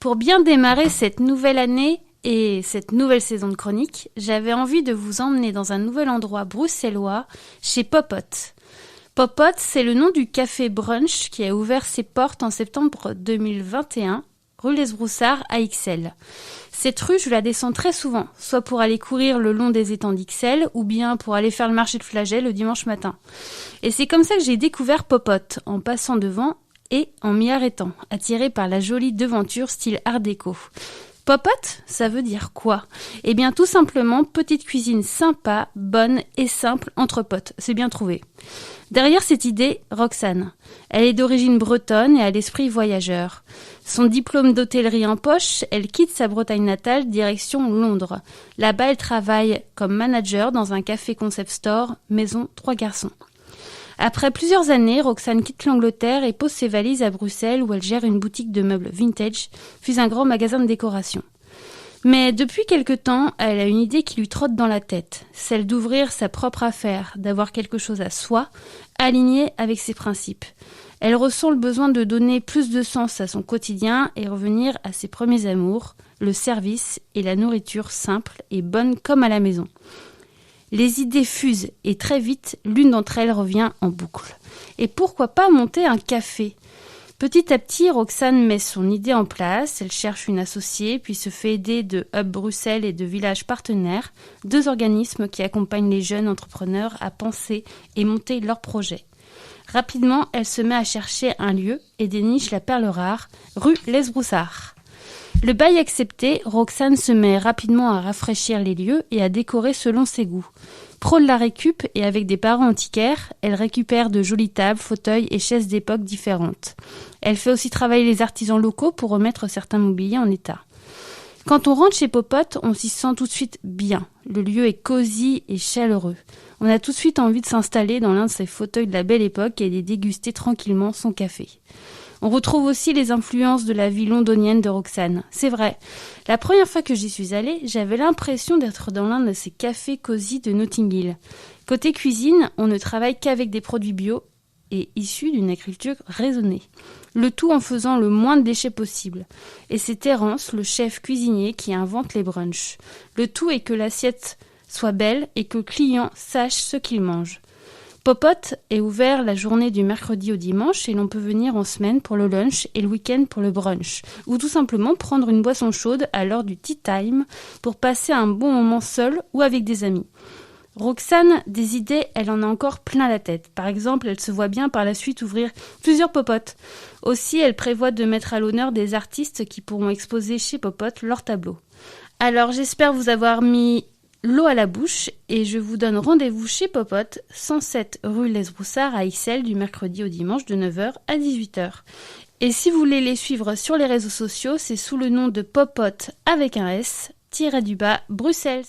Pour bien démarrer cette nouvelle année et cette nouvelle saison de chronique, j'avais envie de vous emmener dans un nouvel endroit bruxellois, chez Popot. Popot, c'est le nom du café brunch qui a ouvert ses portes en septembre 2021, rue Lesbroussards à Ixelles. Cette rue, je la descends très souvent, soit pour aller courir le long des étangs d'Ixelles, ou bien pour aller faire le marché de Flagey le dimanche matin. Et c'est comme ça que j'ai découvert Popot, en passant devant et en m'y arrêtant, attiré par la jolie devanture style art déco. Popot, ça veut dire quoi ? Eh bien tout simplement petite cuisine sympa, bonne et simple entre potes, c'est bien trouvé. Derrière cette idée, Roxane. Elle est d'origine bretonne et a l'esprit voyageur. Son diplôme d'hôtellerie en poche, elle quitte sa Bretagne natale direction Londres. Là-bas, elle travaille comme manager dans un café concept store, Maison 3 Garçons. Après plusieurs années, Roxane quitte l'Angleterre et pose ses valises à Bruxelles où elle gère une boutique de meubles vintage, puis un grand magasin de décoration. Mais depuis quelque temps, elle a une idée qui lui trotte dans la tête, celle d'ouvrir sa propre affaire, d'avoir quelque chose à soi, aligné avec ses principes. Elle ressent le besoin de donner plus de sens à son quotidien et revenir à ses premiers amours, le service et la nourriture simple et bonne comme à la maison. Les idées fusent et très vite, l'une d'entre elles revient en boucle. Et pourquoi pas monter un café ? Petit à petit, Roxane met son idée en place, elle cherche une associée, puis se fait aider de Hub Bruxelles et de Village Partenaires, 2 organismes qui accompagnent les jeunes entrepreneurs à penser et monter leurs projets. Rapidement, elle se met à chercher un lieu et déniche la perle rare, rue Lesbroussards. Le bail accepté, Roxane se met rapidement à rafraîchir les lieux et à décorer selon ses goûts. Pro de la récup et avec des parents antiquaires, elle récupère de jolies tables, fauteuils et chaises d'époque différentes. Elle fait aussi travailler les artisans locaux pour remettre certains mobiliers en état. Quand on rentre chez Popot, on s'y sent tout de suite bien. Le lieu est cosy et chaleureux. On a tout de suite envie de s'installer dans l'un de ces fauteuils de la belle époque et de déguster tranquillement son café. On retrouve aussi les influences de la vie londonienne de Roxane. C'est vrai, la première fois que j'y suis allée, j'avais l'impression d'être dans l'un de ces cafés cosy de Notting Hill. Côté cuisine, on ne travaille qu'avec des produits bio et issus d'une agriculture raisonnée. Le tout en faisant le moins de déchets possible. Et c'est Terence, le chef cuisinier, qui invente les brunchs. Le tout est que l'assiette soit belle et que le client sache ce qu'il mange. Popot est ouvert la journée du mercredi au dimanche et l'on peut venir en semaine pour le lunch et le week-end pour le brunch. Ou tout simplement prendre une boisson chaude à l'heure du tea time pour passer un bon moment seul ou avec des amis. Roxane, des idées, elle en a encore plein la tête. Par exemple, elle se voit bien par la suite ouvrir plusieurs Popot. Aussi, elle prévoit de mettre à l'honneur des artistes qui pourront exposer chez Popot leurs tableaux. Alors, j'espère vous avoir mis l'eau à la bouche et je vous donne rendez-vous chez Popot, 107 rue Lesbroussards à Ixelles du mercredi au dimanche de 9h à 18h. Et si vous voulez les suivre sur les réseaux sociaux, c'est sous le nom de Popot avec un S, _Bruxelles.